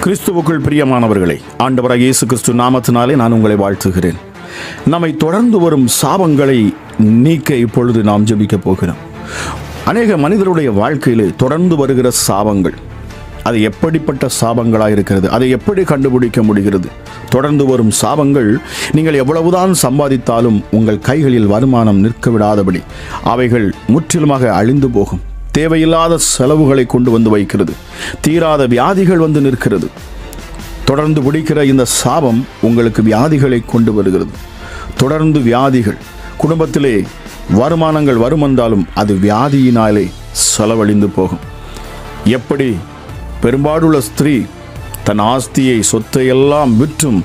கிறிஸ்துவுக்குள் பிரியமானவர்களே, ஆண்டவராகிய இயேசு கிறிஸ்து நாமத்தினாலே நான் உங்களை வாழ்த்துகிறேன். நம்மை தொடர்ந்து வரும் சாபங்களை நீக்க இப்பொழுது நாம் ஜெபிக்க போகிறோம். அநேக மனிதருடைய வாழ்க்கையிலே தொடர்ந்து வருகிற சாபங்கள், அது எப்படிப்பட்ட சாபங்களாக இருக்கிறது? அதை எப்படி கண்டுபிடிக்க முடிகிறது? தொடர்ந்து வரும் சாபங்கள் நீங்கள் எவ்வளவுதான் சம்பாதித்தாலும் உங்கள் கைகளில் வருமானம் நிற்க விடாதபடி அவைகள் முற்றிலுமாக அழிந்து போகும். தேவையில்லாத செலவுகளை கொண்டு வந்து வைக்கிறது. தீராத வியாதிகள் வந்து நிற்கிறது. தொடர்ந்து பிடிக்கிற இந்த சாபம் உங்களுக்கு வியாதிகளை கொண்டு வருகிறது. தொடர்ந்து வியாதிகள், குடும்பத்திலே வருமானங்கள் வரும் என்றாலும் அது வியாதியினாலே செலவழிந்து போகும். எப்படி பெரும்பாடுள்ள ஸ்திரீ தன் ஆஸ்தியை சொத்தை எல்லாம் விற்றும்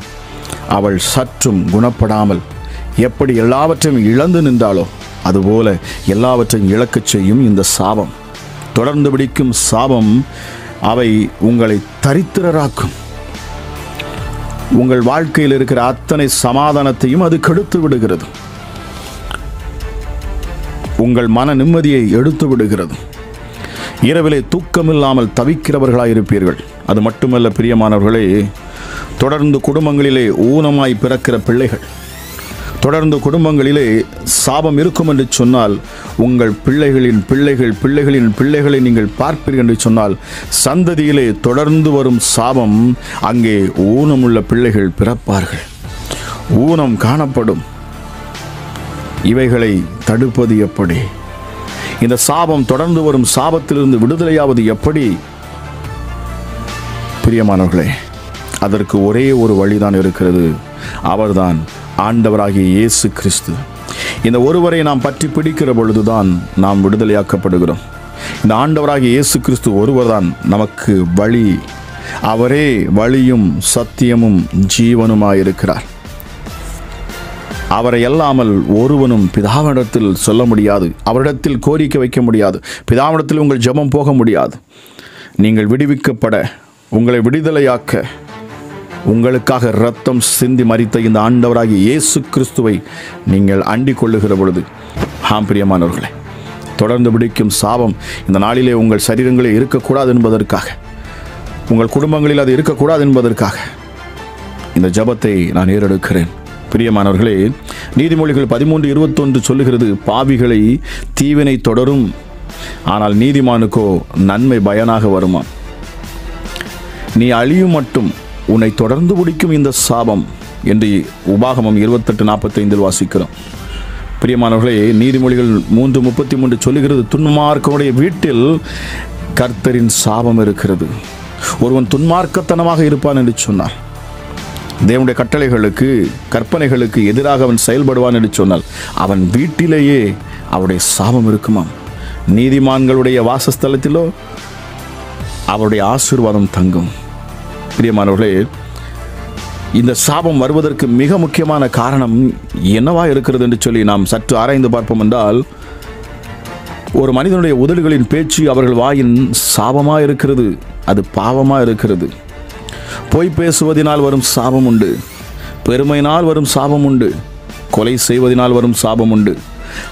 அவள் சற்றும் குணப்படாமல் எப்படி எல்லாவற்றையும் இழந்து நின்றாளோ அதுபோல எல்லாவற்றையும் இழக்கச் செய்யும் இந்த சாபம். தொடர்ந்து பிடிக்கும் சாபம் அவை உங்களை தரித்திரராக்கும். உங்கள் வாழ்க்கையில் இருக்கிற அத்தனை சமாதானத்தையும் அது கெடுத்து விடுகிறது. உங்கள் மன நிம்மதியை எடுத்து விடுகிறது. இரவிலே தூக்கமில்லாமல் தவிக்கிறவர்களாயிருப்பீர்கள். அது மட்டுமல்ல பிரியமானவர்களே, தொடர்ந்து குடும்பங்களிலே ஊனமாய் பிறக்கிற பிள்ளைகள், தொடர்ந்து குடும்பங்களிலே சாபம் இருக்கும் என்று சொன்னால் உங்கள் பிள்ளைகளின் பிள்ளைகளை நீங்கள் பார்ப்பீர்கள் என்று சொன்னால் சந்ததியிலே தொடர்ந்து வரும் சாபம், அங்கே ஊனமுள்ள பிள்ளைகள் பிறப்பார்கள். ஊனம் காணப்படும். இவைகளை தடுப்பது எப்படி? இந்த சாபம், தொடர்ந்து வரும் சாபத்திலிருந்து விடுதலையாவது எப்படி? பிரியமானவர்களே, அதற்கு ஒரே ஒரு வழிதான் இருக்கிறது. அவர்தான் ஆண்டவராகிய இயேசு கிறிஸ்து. இந்த ஒருவரை நாம் பற்றி பிடிக்கிற பொழுதுதான் நாம் விடுதலையாக்கப்படுகிறோம். இந்த ஆண்டவராகிய இயேசு கிறிஸ்து ஒருவர்தான் நமக்கு வழி. அவரே வழியும் சத்தியமும் ஜீவனுமாயிருக்கிறார். அவரை அல்லாமல் ஒருவனும் பிதாவிடத்தில் சொல்ல முடியாது. அவரிடத்தில் கோரிக்கை வைக்க முடியாது. பிதாவிடத்தில் உங்கள் ஜெபம் போக முடியாது. நீங்கள் விடுவிக்கப்பட, உங்களை விடுதலையாக்க, உங்களுக்காக இரத்தம் சிந்தி மரித்த இந்த ஆண்டவராகிய இயேசு கிறிஸ்துவை நீங்கள் அண்டிக் கொள்ளுகிற பொழுது, பிரியமானவர்களே, தொடர்ந்து பிடிக்கும் சாபம் இந்த நாளிலே உங்கள் சரீரங்களே இருக்கக்கூடாது என்பதற்காக, உங்கள் குடும்பங்களில் அது இருக்கக்கூடாது என்பதற்காக இந்த ஜெபத்தை நான் ஏறெடுக்கிறேன். பிரியமானவர்களே, நீதிமொழிகள் 13:21 சொல்லுகிறது, பாவிகளை தீவினை தொடரும், ஆனால் நீதிமானுக்கோ நன்மை பயனாக வருமா. நீ அழியும் மட்டும் உன்னை தொடர்ந்து பிடிக்கும் இந்த சாபம் என்று உபாகமம் 28:45 வாசிக்கிறோம். பிரியமானவர்களே, நீதிமொழிகள் 3:33 சொல்லுகிறது, துன்மார்க்கனுடைய வீட்டில் கர்த்தரின் சாபம் இருக்கிறது. ஒருவன் துன்மார்க்கத்தனமாக இருப்பான் என்று சொன்னார், தேவனுடைய கட்டளைகளுக்கு கற்பனைகளுக்கு எதிராக அவன் செயல்படுவான் என்று சொன்னால் அவன் வீட்டிலேயே அவருடைய சாபம் இருக்குமாம். நீதிமான்களுடைய வாசஸ்தலத்திலோ அவருடைய ஆசீர்வாதம் தங்கும். பிரியமானவர்களே, இந்த சாபம் வருவதற்கு மிக முக்கியமான காரணம் என்னவா இருக்கிறது என்று சொல்லி நாம் சற்று ஆராய்ந்து பார்ப்போம் என்றால், ஒரு மனிதனுடைய உதடுகளின் பேச்சு அவர்கள் வாயின் சாபமாக இருக்கிறது. அது பாவமாக இருக்கிறது. பொய் பேசுவதனால் வரும் சாபம் உண்டு. பெருமையினால் வரும் சாபம் உண்டு. கொலை செய்வதனால் வரும் சாபம் உண்டு.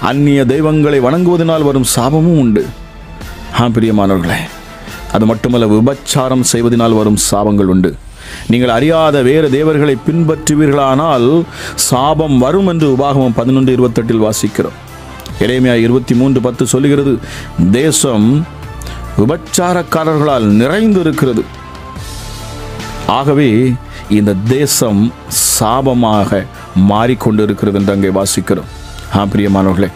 அந்நிய தெய்வங்களை வணங்குவதனால் வரும் சாபமும் உண்டு. பிரியமானவர்களே, அது மட்டுமல்ல, விபச்சாரம் செய்வதனால் வரும் சாபங்கள் உண்டு. நீங்கள் அறியாத வேறு தேவர்களை பின்பற்றுவீர்களானால் சாபம் வரும் என்று உபாகமம் 11:28 வாசிக்கிறோம். எரேமியா 23:10 சொல்லுகிறது, தேசம் விபச்சாரக்காரர்களால் நிறைந்து இருக்கிறது. ஆகவே இந்த தேசம் சாபமாக மாறிக்கொண்டு இருக்கிறது என்று அங்கே வாசிக்கிறோம். பிரியமானவர்களே,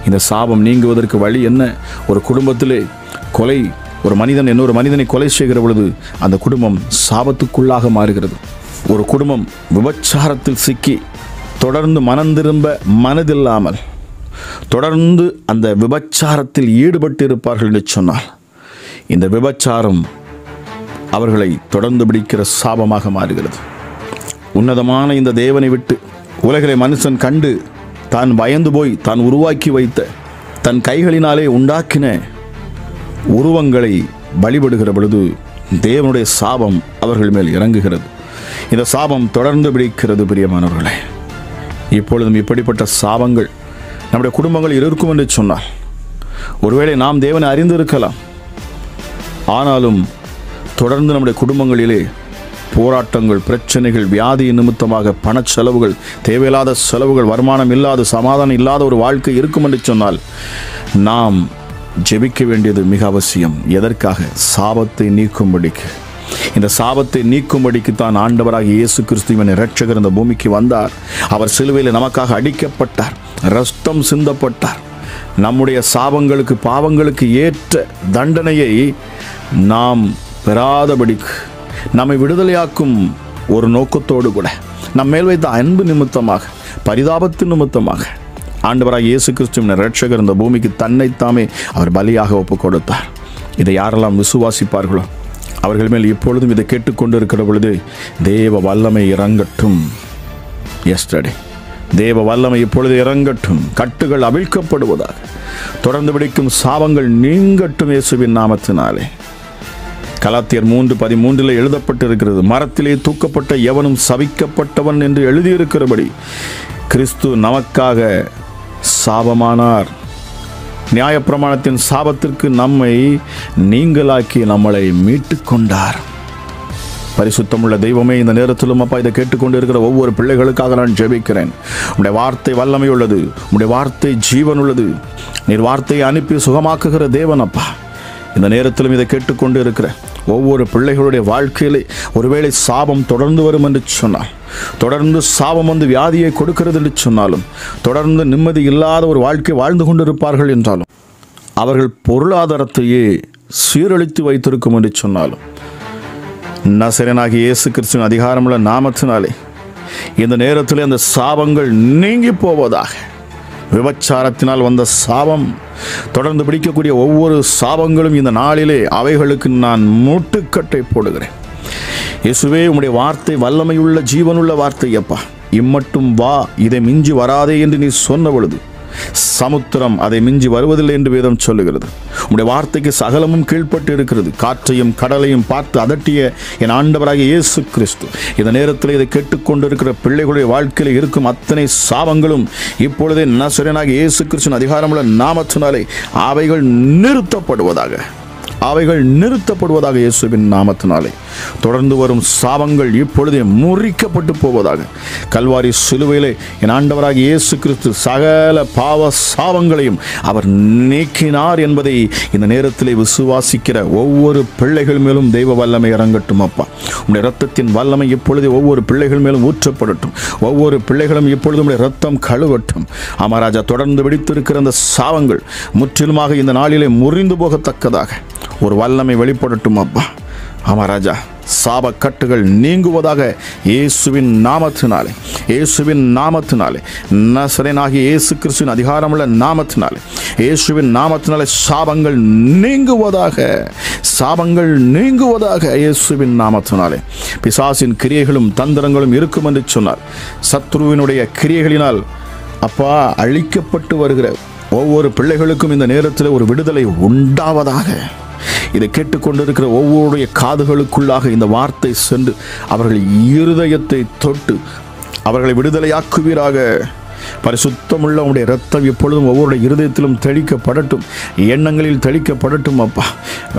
இந்த சாபம் நீங்குவதற்கு வழி என்ன? ஒரு குடும்பத்திலே கொலை, ஒரு மனிதன் இன்னொரு மனிதனை கொலை செய்கிற பொழுது அந்த குடும்பம் சாபத்துக்குள்ளாக மாறுகிறது. ஒரு குடும்பம் விபச்சாரத்தில் சிக்கி தொடர்ந்து மனம் திரும்ப மனதில்லாமல் தொடர்ந்து அந்த விபச்சாரத்தில் ஈடுபட்டு இருப்பார்கள் என்று சொன்னால் இந்த விபச்சாரம் அவர்களை தொடர்ந்து பிடிக்கிற சாபமாக மாறுகிறது. உன்னதமான இந்த தேவனை விட்டு உலகிலே மனுஷன் கண்டு தான் பயந்து போய் தான் உருவாக்கி வைத்த தன் கைகளினாலே உண்டாக்கின உருவங்களை வழிபடுகிற பொழுது தேவனுடைய சாபம் அவர்கள் மேல் இறங்குகிறது. இந்த சாபம் தொடர்ந்து பிடிக்கிறது. பிரியமானவர்களே, இப்பொழுதும் இப்படிப்பட்ட சாபங்கள் நம்முடைய குடும்பங்களில் இருக்கும் என்று சொன்னால், ஒருவேளை நாம் தேவனை அறிந்திருக்கலாம், ஆனாலும் தொடர்ந்து நம்முடைய குடும்பங்களிலே போராட்டங்கள், பிரச்சனைகள், வியாதி நிமித்தமாக பண செலவுகள், தேவையில்லாத செலவுகள், வருமானம் இல்லாத, சமாதானம் இல்லாத ஒரு வாழ்க்கை இருக்கும் என்று சொன்னால் நாம் ஜெபிக்க வேண்டியது மிக அவசியம். எதற்காக? சாபத்தை நீக்கும்படிக்கு. இந்த சாபத்தை நீக்கும்படிக்கு தான் ஆண்டவராக இயேசு கிறிஸ்துவின் இரட்சகர் இந்த பூமிக்கு வந்தார். அவர் சிலுவையில் நமக்காக அடிக்கப்பட்டார், இரத்தம் சிந்தப்பட்டார். நம்முடைய சாபங்களுக்கு, பாவங்களுக்கு ஏற்ற தண்டனையை நாம் பெறாதபடிக்கு, நம்மை விடுதலையாக்கும் ஒரு நோக்கத்தோடு கூட, நம் மேல் வைத்த அன்பு நிமித்தமாக, பரிதாபத்தின் நிமித்தமாக ஆண்டவராக இயேசு கிறிஸ்துவின் இரட்சகர் இந்த பூமிக்கு தன்னைத்தாமே அவர் பலியாக ஒப்பு கொடுத்தார். இதை யாரெல்லாம் விசுவாசிப்பார்களோ அவர்கள் மேல் இப்பொழுதும் இதை கேட்டுக்கொண்டு இருக்கிற பொழுது தேவ வல்லமை இறங்கட்டும். எஸ்டர்டே தேவ வல்லமை இப்பொழுது இறங்கட்டும். கட்டுகள் அவிழ்க்கப்படுவதாக, தொடர்ந்து பிடிக்கும் சாபங்கள் நீங்கட்டும் இயேசுவின் நாமத்தினாலே. கலாத்தியர் 3:13 எழுதப்பட்டிருக்கிறது, மரத்திலே தூக்கப்பட்ட எவனும் சபிக்கப்பட்டவன் என்று எழுதியிருக்கிறபடி கிறிஸ்து நமக்காக சாபமானார். நியாயப்பிரமாணத்தின் சாபத்திற்கு நம்மை நீங்களாக்கி நம்மளை மீட்டு கொண்டார். பரிசுத்தமுள்ள தெய்வமே, இந்த நேரத்திலும் அப்பா இதை கேட்டுக்கொண்டு இருக்கிற ஒவ்வொரு பிள்ளைகளுக்காக நான் ஜெபிக்கிறேன். உம்முடைய வார்த்தை வல்லமை உள்ளது, உம்முடைய வார்த்தை ஜீவன் உள்ளது. நீர் வார்த்தையை அனுப்பி சுகமாக்குகிற தேவன் அப்பா. இந்த நேரத்திலும் இதை கேட்டுக்கொண்டு இருக்கிற ஒவ்வொரு பிள்ளைகளுடைய வாழ்க்கையிலே ஒருவேளை சாபம் தொடர்ந்து வரும் என்று சொன்னால், தொடர்ந்து சாபம் வந்து வியாதியை கொடுக்கிறது என்று சொன்னாலும், தொடர்ந்து நிம்மதி இல்லாத ஒரு வாழ்க்கை வாழ்ந்து கொண்டிருப்பார்கள் என்றாலும், அவர்கள் பொருளாதாரத்தையே சீரழித்து வைத்திருக்கும் என்று சொன்னாலும், நசரேயனாகிய இயேசு கிறிஸ்துவின் அதிகாரமுள்ள நாமத்தினாலே இந்த நேரத்தில் அந்த சாபங்கள் நீங்கி போவதாக. விபச்சாரத்தினால் வந்த சாபம், தொடர்ந்து பிடிக்கக்கூடிய ஒவ்வொரு சாபங்களும் இந்த நாளிலே அவைகளுக்கு நான் முட்டுக்கட்டை போடுகிறேன். இயேசுவே, உம்முடைய வார்த்தை வல்லமையுள்ள ஜீவனுள்ள வார்த்தை அப்பா. இம்மட்டும் வா, இதை மிஞ்சி வராதே என்று நீ சொன்ன பொழுது சமுத்திரம் அதை மிஞ்சி வருவதில்லை என்று வேதம் சொல்லுகிறது. உம்முடைய வார்த்தைக்கு சகலமும் கீழ்ப்பட்டு இருக்கிறது. காற்றையும் கடலையும் பார்த்து அதட்டிய என் ஆண்டவராகிய இயேசு கிறிஸ்து இந்த நேரத்தில் இதை கேட்டுக்கொண்டிருக்கிற பிள்ளைகளுடைய வாழ்க்கையில் இருக்கும் அத்தனை சாபங்களும் இப்பொழுதே நசரேயனாகிய இயேசு கிறிஸ்துவின் அதிகாரமுள்ள நாமத்தினாலே அவைகள் நிறுத்தப்படுவதாக, அவைகள் நிறுத்தப்படுவதாக. இயேசுவின் நாமத்தினாலே தொடர்ந்து வரும் சாபங்கள் இப்பொழுதே முறிக்கப்பட்டு போவதாக. கல்வாரி சிலுவையிலே என் ஆண்டவராகிய இயேசு கிறிஸ்து சகல பாவ சாபங்களையும் அவர் நீக்கினார் என்பதை இந்த நேரத்திலே விசுவாசிக்கிற ஒவ்வொரு பிள்ளைகள் மேலும் தெய்வ வல்லமை இறங்கட்டும் அப்பா. உடைய இரத்தத்தின் வல்லமை இப்பொழுதே ஒவ்வொரு பிள்ளைகள் மேலும் ஊற்றப்படட்டும். ஒவ்வொரு பிள்ளைகளும் இப்பொழுது உடைய இரத்தம் கழுவட்டும். ஆமாராஜா, தொடர்ந்து வெடித்திருக்கிற அந்த சாபங்கள் முற்றிலுமாக இந்த நாளிலே முறிந்து போகத்தக்கதாக ஒரு வல்லமை வெளிப்படட்டும் அப்பா. ஆமாராஜா, சாபக்கட்டுகள் நீங்குவதாக இயேசுவின் நாமத்தினாலே, இயேசுவின் நாமத்தினாலே, நசரேயனாகிய இயேசு கிறிஸ்துவின் அதிகாரமுள்ள நாமத்தினாலே, இயேசுவின் நாமத்தினாலே சாபங்கள் நீங்குவதாக, சாபங்கள் நீங்குவதாக. இயேசுவின் நாமத்தினாலே பிசாசின் கிரியைகளும் தந்திரங்களும் இருக்கும் என்று சொன்னார். சத்ருவினுடைய கிரியைகளினால் அப்பா அழிக்கப்பட்டு வருகிற ஒவ்வொரு பிள்ளைகளுக்கும் இந்த நேரத்தில் ஒரு விடுதலை உண்டாவதாக. இதை கேட்டுக்கொண்டிருக்கிற ஒவ்வொருடைய காதுகளுக்குள்ளாக இந்த வார்த்தை சென்று அவர்கள் இருதயத்தை தொட்டு அவர்களை விடுதலையாக்குவீராக. பரிசுத்தமுள்ள உடைய இரத்தம் எப்பொழுதும் ஒவ்வொரு இருதயத்திலும் தெளிக்கப்படட்டும், எண்ணங்களில் தெளிக்கப்படட்டும் அப்பா.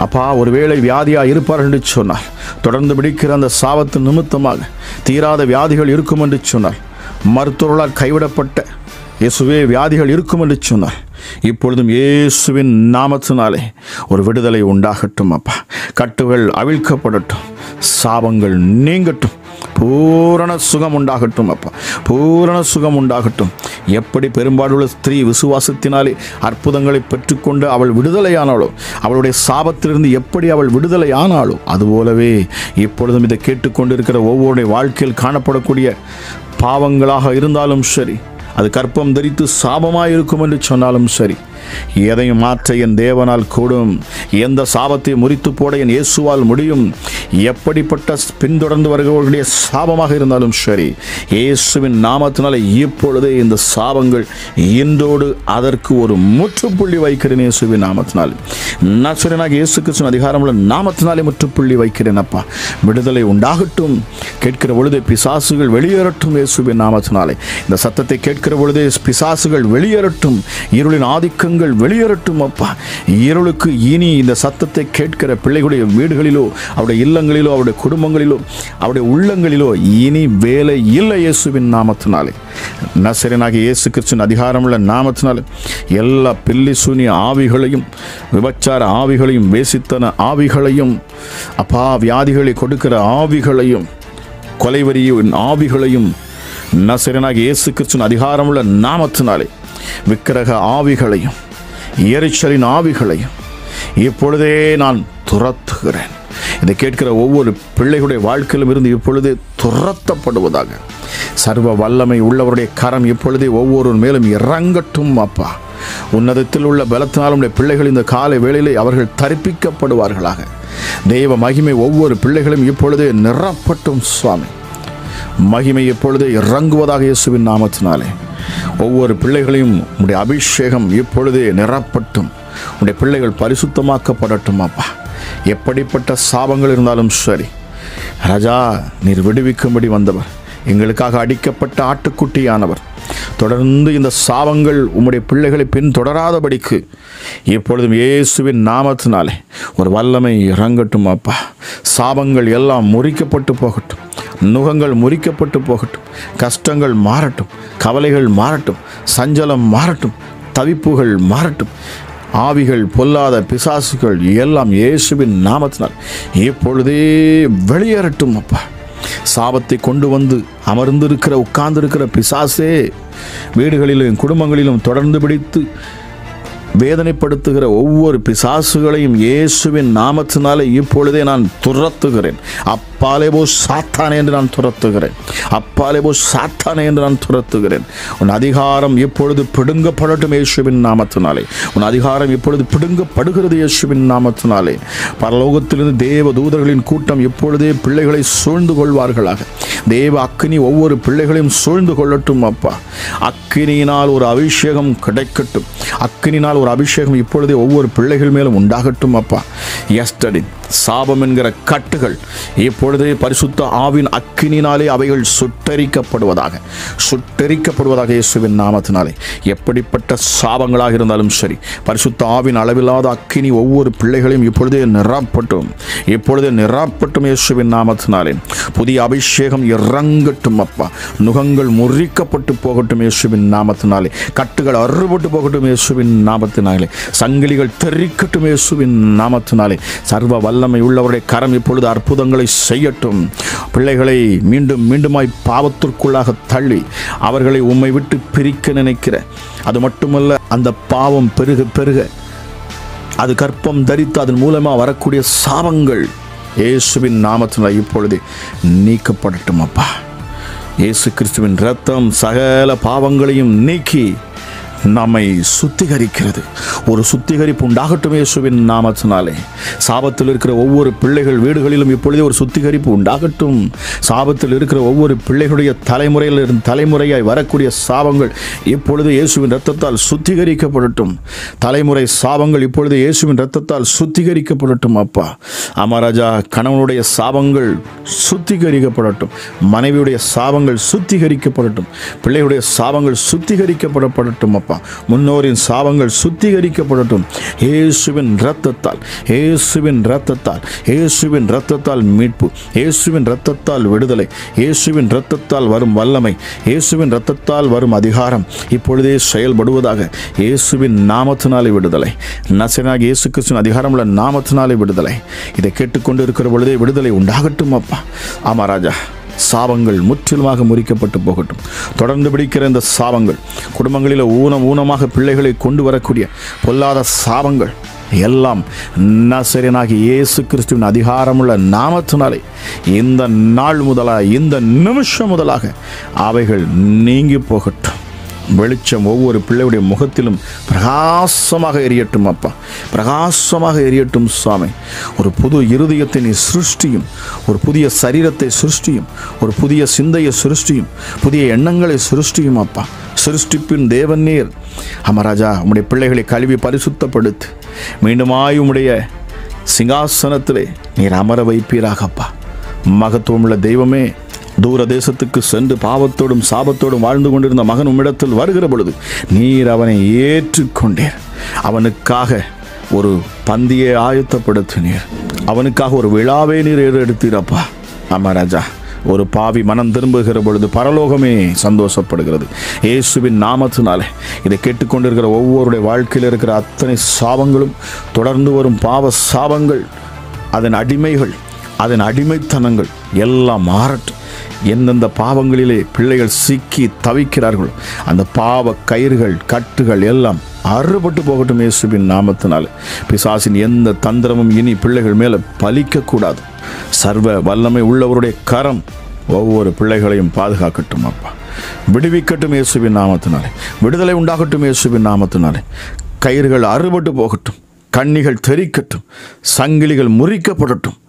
அப்பா, ஒருவேளை வியாதியாக இருப்பார்கள் என்று சொன்னார், தொடர்ந்து பிடிக்கிற அந்த சாபத்தின் நிமித்தமாக தீராத வியாதிகள் இருக்கும் என்று சொன்னார், மருத்துவர்களால் கைவிடப்பட்ட இயேசுவே வியாதிகள் இருக்கும் என்று சொன்னார், இப்பொழுதும் இயேசுவின் நாமத்தினாலே ஒரு விடுதலை உண்டாகட்டும் அப்பா. கட்டுகள் அவிழ்க்கப்படட்டும், சாபங்கள் நீங்கட்டும், பூரண சுகம் உண்டாகட்டும் அப்பா, பூரண சுகம் உண்டாகட்டும். எப்படி பெரும்பாலுள்ள ஸ்திரீ விசுவாசத்தினாலே அற்புதங்களை பெற்றுக்கொண்டு அவள் விடுதலையானாளோ, அவளுடைய சாபத்திலிருந்து எப்படி அவள் விடுதலையானாளோ, அதுபோலவே இப்பொழுதும் இதை கேட்டுக்கொண்டிருக்கிற ஒவ்வொருடைய வாழ்க்கையில் காணப்படக்கூடிய பாவங்களாக இருந்தாலும் சரி, அது கற்பம் தரித்து சாபமாக இருக்கும் என்று சொன்னாலும் சரி, எதையும் மாற்ற என் தேவனால் கூடும். எந்த சாபத்தை முறித்து போட என் இயேசுவால் முடியும். எப்படிப்பட்ட பின்தொடர்ந்து வருகிறவர்களுடைய சாபமாக இருந்தாலும் சரி, இயேசுவின் நாமத்தினாலே இப்பொழுதே இந்த சாபங்கள் இன்றோடு அதற்கு ஒரு முற்றுப்புள்ளி வைக்கிறேன். இயேசுவின் நாமத்தினாலே, நசரேயனாகிய இயேசு கிறிஸ்துவின் அதிகாரமுள்ள நாமத்தினாலே முற்றுப்புள்ளி வைக்கிறேன் அப்பா. விடுதலை உண்டாகட்டும். கேட்கிற பொழுதே பிசாசுகள் வெளியேறட்டும். இயேசுவின் நாமத்தினாலே இந்த சத்தத்தை கேட்கிற பொழுதே பிசாசுகள் வெளியேறட்டும். இருளின் ஆதிக்கங்கள் சத்தங்கள் வெளியேறட்டும் அப்பா. இருளுக்கு இனி இந்த சத்தத்தை கேட்கிற பிள்ளைகளுடைய வீடுகளிலோ, அவருடைய இல்லங்களிலோ, அவருடைய குடும்பங்களிலோ, அவருடைய உள்ளங்களிலோ இனி வேலை இல்லை இயேசுவின் நாமத்தினாலே. நசரேயனாகிய இயேசு கிறிஸ்துவின் அதிகாரமுள்ள நாமத்தினாலே எல்லா பில்லி சூனிய ஆவிகளையும், விபச்சார ஆவிகளையும், வேசித்தன ஆவிகளையும், அப்பா வியாதிகளை கொடுக்கிற ஆவிகளையும், கொலைவரியின் ஆவிகளையும், நசரேயனாகிய இயேசு கிறிஸ்துவின் அதிகாரமுள்ள நாமத்தினாலே விக்கிரக ஆவிகளையும், எரிச்சலின் ஆவிகளையும் இப்பொழுதே நான் துரத்துகிறேன். இதை கேட்கிற ஒவ்வொரு பிள்ளைகளுடைய வாழ்க்கையிலும் இருந்து இப்பொழுதே துரத்தப்படுவதாக. சர்வ வல்லமை உள்ளவருடைய கரம் இப்பொழுதே ஒவ்வொரு மேலும் இறங்கட்டும் அப்பா. உன்னதத்தில் உள்ள பலத்தினாலும் பிள்ளைகள் இந்த காலை வேளையிலே அவர்கள் தரிப்பிக்கப்படுவார்களாக. தெய்வ மகிமை ஒவ்வொரு பிள்ளைகளும் இப்பொழுதே நிரப்பட்டும் சுவாமி. மகிமை இப்பொழுதே இறங்குவதாக இயேசுவின் நாமத்தினாலே. ஒவ்வொரு பிள்ளைகளையும் உடைய அபிஷேகம் இப்பொழுதே நிரப்பட்டும். உடைய பிள்ளைகள் பரிசுத்தமாக்கப்படட்டும் அப்பா. எப்படிப்பட்ட சாபங்கள் இருந்தாலும் சரி ராஜா, நீர் விடுவிக்கும்படி வந்தவர், எங்களுக்காக அடிக்கப்பட்ட ஆட்டுக்குட்டியானவர். தொடர்ந்து இந்த சாபங்கள் உம்முடைய பிள்ளைகளை பின்தொடராதபடிக்கு இப்பொழுதும் இயேசுவின் நாமத்தினாலே ஒரு வல்லமை இறங்கட்டும் அப்பா. சாபங்கள் எல்லாம் முறிக்கப்பட்டு போகட்டும், நுகங்கள் முறிக்கப்பட்டு போகட்டும், கஷ்டங்கள் மாறட்டும், கவலைகள் மாறட்டும், சஞ்சலம் மாறட்டும், தவிப்புகள் மாறட்டும், ஆவிகள், பொல்லாத பிசாசுகள் எல்லாம் இயேசுவின் நாமத்தினால் இப்பொழுதே வெளியேறட்டும் அப்பா. சாபத்தை கொண்டு வந்து அமர்ந்திருக்கிற, உட்கார்ந்திருக்கிற பிசாசே, வீடுகளிலும் குடும்பங்களிலும் தொடர்ந்து பிடித்து வேதனைப்படுத்துகிற ஒவ்வொரு பிசாசுகளையும் இயேசுவின் நாமத்தினாலே இப்பொழுதே நான் துரத்துகிறேன். அப்பாலே போ சாத்தானே என்று நான் துரத்துகிறேன். அப்பாலே போ சாத்தானே என்று நான் துரத்துகிறேன். உன் அதிகாரம் இப்பொழுது பிடுங்கப்படட்டும் இயேசுவின் நாமத்தினாலே. உன் அதிகாரம் இப்பொழுது பிடுங்கப்படுகிறது இயேசுவின் நாமத்தினாலே. பரலோகத்திலிருந்து தேவ தூதர்களின் கூட்டம் இப்பொழுதே பிள்ளைகளை சூழ்ந்து கொள்வார்களாக. தேவ அக்கினி ஒவ்வொரு பிள்ளைகளையும் சூழ்ந்து கொள்ளட்டும் அப்பா. அக்கினியினால் ஒரு அபிஷேகம் கிடைக்கட்டும். அக்கினினால் ஒரு அபிஷேகம் இப்பொழுதே ஒவ்வொரு பிள்ளைகள் மேலும் உண்டாகட்டும் அப்பா. எஸ்டடி சாபம் என்கிற கட்டுகள் இப்பொழுதே பரிசுத்த ஆவின் அக்கினினாலே அவைகள் சுட்டரிக்கப்படுவதாக, சுட்டரிக்கப்படுவதாக இயேசுவின் நாமத்தினாலே. எப்படிப்பட்ட சாபங்களாக இருந்தாலும் சரி, பரிசுத்த ஆவின் அளவில்லாத அக்கினி ஒவ்வொரு பிள்ளைகளையும் இப்பொழுதே நிரப்பட்டும், இப்பொழுதே நிரப்பட்டும் இயேசுவின் நாமத்தினாலே. புதிய அபிஷேகம் இறங்கட்டும் அப்பா. நுகங்கள் முறிக்கப்பட்டு போகட்டும் இயேசுவின் நாமத்தினாலே. கட்டுகள் அறுபட்டு போகட்டும் இயேசுவின் நாமத்தினாலே. சங்கிலிகள் தெரிக்கட்டும் இயேசுவின் நாமத்தினாலே. சர்வ வல்லமை உள்ளவருடைய கரம் இப்பொழுது அற்புதங்களை செய்யட்டும். பிள்ளைகளை மீண்டும் மீண்டுமாய் பாவத்திற்குள்ளாக தள்ளி அவர்களை உம்மை விட்டு பிரிக்க நினைக்கிற, அது மட்டுமல்ல, அந்த பாவம் பெருக பெருக அது கற்பம் தரித்து அதன் மூலமாக வரக்கூடிய சாபங்கள் இயேசுவின் நாமத்தினால் இப்பொழுது நீக்கப்படட்டும் அப்பா. இயேசு கிறிஸ்துவின் இரத்தம் சகல பாவங்களையும் நீக்கி நம்மை சுத்திகரிக்கிறது. ஒரு சுத்திகரிப்பு உண்டாகட்டும் இயேசுவின் நாமத்தினாலே. சாபத்தில் இருக்கிற ஒவ்வொரு பிள்ளைகள் வீடுகளிலும் இப்பொழுதே ஒரு சுத்திகரிப்பு உண்டாகட்டும். சாபத்தில் இருக்கிற ஒவ்வொரு பிள்ளைகளுடைய தலைமுறையில் தலைமுறையாய் வரக்கூடிய சாபங்கள் இப்பொழுது இயேசுவின் இரத்தத்தால் சுத்திகரிக்கப்படட்டும். தலைமுறை சாபங்கள் இப்பொழுது இயேசுவின் இரத்தத்தால் சுத்திகரிக்கப்படட்டும் அப்பா. அமராஜா, கணவனுடைய சாபங்கள் சுத்திகரிக்கப்படட்டும், மனைவியுடைய சாபங்கள் சுத்திகரிக்கப்படட்டும், பிள்ளைகளுடைய சாபங்கள் சுத்திகரிக்கப்படப்படட்டும் அப்பா. முன்னோரின் சாபங்கள் சுத்திகரிக்கப்படட்டும் இயேசுவின் இரத்தத்தால். இயேசுவின் இரத்தத்தால், இயேசுவின் இரத்தத்தால் மீட்பு, இயேசுவின் இரத்தத்தால் விடுதலை, இயேசுவின் இரத்தத்தால் வரும் வல்லமை, இயேசுவின் இரத்தத்தால் வரும் அதிகாரம் இப்பொழுதே செயல்படுவதாக. இயேசுவின் நாமத்தினாலே விடுதலை. நசரேயனாகிய இயேசு கிறிஸ்துவின் அதிகாரமுள்ள நாமத்தினாலே விடுதலை. இதை கேட்டுக்கொண்டு இருக்கிற பொழுதே விடுதலை உண்டாகட்டும் அப்பா. ஆமா ராஜா, சாபங்கள் முற்றிலுமாக முறிக்கப்பட்டு போகட்டும். தொடர்ந்து பிடிக்கிற இந்த சாபங்கள், குடும்பங்களில் ஊனமாக பிள்ளைகளை கொண்டு வரக்கூடிய பொல்லாத சாபங்கள் எல்லாம் நசரேயனாகிய இயேசு கிறிஸ்துவின் அதிகாரமுள்ள நாமத்தினாலே இந்த நாள் முதலாக, இந்த நிமிஷம் முதலாக அவைகள் நீங்கி போகட்டும். வெளிச்சம் ஒவ்வொரு பிள்ளையுடைய முகத்திலும் பிரகாசமாக எரியட்டும் அப்பா. பிரகாசமாக எரியட்டும் சுவாமி. ஒரு புது இருதயத்தை நீ சிருஷ்டியும், ஒரு புதிய சரீரத்தை சிருஷ்டியும், ஒரு புதிய சிந்தையை சிருஷ்டியும், புதிய எண்ணங்களை சிருஷ்டியும் அப்பா. சிருஷ்டிப்பின் தேவன் நீர். அமராஜா, உம்முடைய பிள்ளைகளை கழுவி பரிசுத்தப்படுத்து மீண்டுமாய் உம்முடைய சிங்காசனத்திலே நீர் அமர வைப்பீராகப்பா. மகத்துவமுள்ள தெய்வமே, தூர தேசத்துக்கு சென்று பாவத்தோடும் சாபத்தோடும் வாழ்ந்து கொண்டிருந்த மகன் உம்மிடத்தில் வருகிற பொழுது நீர் அவனை ஏற்றுக்கொண்டீர். அவனுக்காக ஒரு பந்தியை ஆயத்தப்படுத்தினீர், அவனுக்காக ஒரு விழாவே நீர் ஏறெடுத்தீரப்பா. ஆமா ராஜா, ஒரு பாவி மனம் திரும்புகிற பொழுது பரலோகமே சந்தோஷப்படுகிறது. இயேசுவின் நாமத்தினாலே இதை கேட்டுக்கொண்டிருக்கிற ஒவ்வொருடைய வாழ்க்கையில் இருக்கிற அத்தனை சாபங்களும், தொடர்ந்து வரும் பாவ சாபங்கள், அதன் அடிமைகள், அதன் அடிமைத்தனங்கள் எல்லாம் மாறட்டும். எந்தெந்த பாவங்களிலே பிள்ளைகள் சிக்கி தவிக்கிறார்களோ அந்த பாவ கயிறுகள், கட்டுகள் எல்லாம் அறுபட்டு போகட்டும் இயேசுவின் நாமத்தினாலே. பிசாசின் எந்த தந்திரமும் இனி பிள்ளைகள் மேலே பலிக்கக்கூடாது. சர்வ வல்லமை உள்ளவருடைய கரம் ஒவ்வொரு பிள்ளைகளையும் பாதுகாக்கட்டும் அப்பா. விடுவிக்கட்டும் இயேசுவின் நாமத்தினாலே. விடுதலை உண்டாகட்டும் இயேசுவின் நாமத்தினாலே. கயிறுகள் அறுபட்டு போகட்டும், கண்ணிகள் தெறிக்கட்டும், சங்கிலிகள் முறிக்கப்படட்டும்,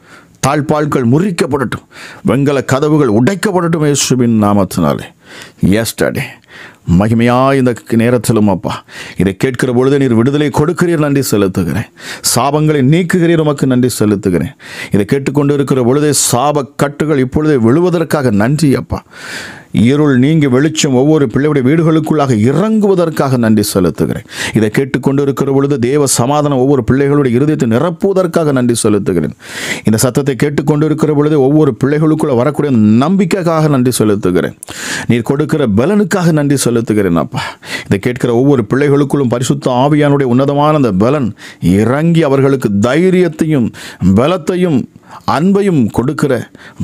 தாழ்பால்கள் முறிக்கப்படட்டும், வெங்கல கதவுகள் உடைக்கப்படட்டும் இயேசுவின் நாமத்தினாலே. எஸ்டர்டே மகிமையா இந்த நேரத்திலும் அப்பா இதை கேட்கிற பொழுது நீர் விடுதலை கொடுக்கிறீர், நன்றி செலுத்துகிறேன். சாபங்களை நீக்குகிறீர், உமக்கு நன்றி செலுத்துகிறேன். இதை கேட்டுக்கொண்டு இருக்கிற பொழுதே சாப கட்டுகள் இப்பொழுதே விழுவதற்காக நன்றி அப்பா. இருள் நீங்கி வெளிச்சம் ஒவ்வொரு பிள்ளையுடைய வீடுகளுக்குள்ளாக இறங்குவதற்காக நன்றி செலுத்துகிறேன். இதை கேட்டுக்கொண்டு இருக்கிற பொழுது தேவ சமாதானம் ஒவ்வொரு பிள்ளைகளுடைய இருதயத்தை நிரப்புவதற்காக நன்றி செலுத்துகிறேன். இந்த சத்தத்தை கேட்டுக்கொண்டு இருக்கிற பொழுது ஒவ்வொரு பிள்ளைகளுக்குள்ள வரக்கூடிய நம்பிக்கைக்காக நன்றி செலுத்துகிறேன். நீர் கொடுக்கிற பலனுக்காக நன்றி செலுத்துகிறேன் அப்பா. இதை கேட்கிற ஒவ்வொரு பிள்ளைகளுக்குள்ளும் பரிசுத்த ஆவியானுடைய உன்னதமான அந்த பலன் இறங்கி அவர்களுக்கு தைரியத்தையும் பலத்தையும் அன்பையும் கொடுக்கிற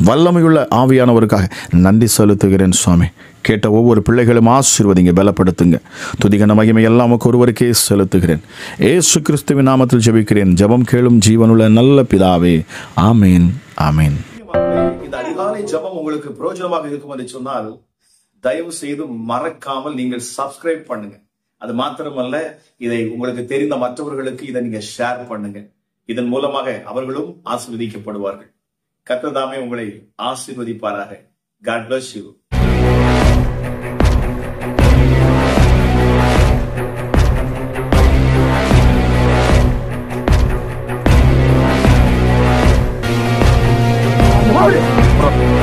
வல்லமையுள்ள ஆவியானவருக்காக நன்றி செலுத்துகிறேன் சுவாமி. கேட்ட ஒவ்வொரு பிள்ளைகளும் ஆசீர்வதிங்க, பலப்படுத்துங்க. துதிகன மகிமை எல்லாம் ஒருவருக்கே செலுத்துகிறேன். ஏசு கிறிஸ்துவின் நாமத்தில் ஜெபிக்கிறேன். ஜெபம் கேளும் ஜீவனுள்ள நல்ல பிதாவே. ஆமேன், ஆமேன். இந்த அதிகாலை ஜெபம் உங்களுக்கு பிரயோஜனமாக இருக்கும் என்று சொன்னால் தயவு செய்து மறக்காமல் நீங்கள் சப்ஸ்கிரைப் பண்ணுங்க. அது மாத்திரமல்ல, இதை உங்களுக்கு தெரிந்த மற்றவர்களுக்கு இதை நீங்க ஷேர் பண்ணுங்க. இதன் மூலமாக அவர்களும் ஆசீர்வதிக்கப்படுவார்கள். கர்த்தர் தாமே உங்களை ஆசீர்வதிப்பாராக. God bless you. Bro.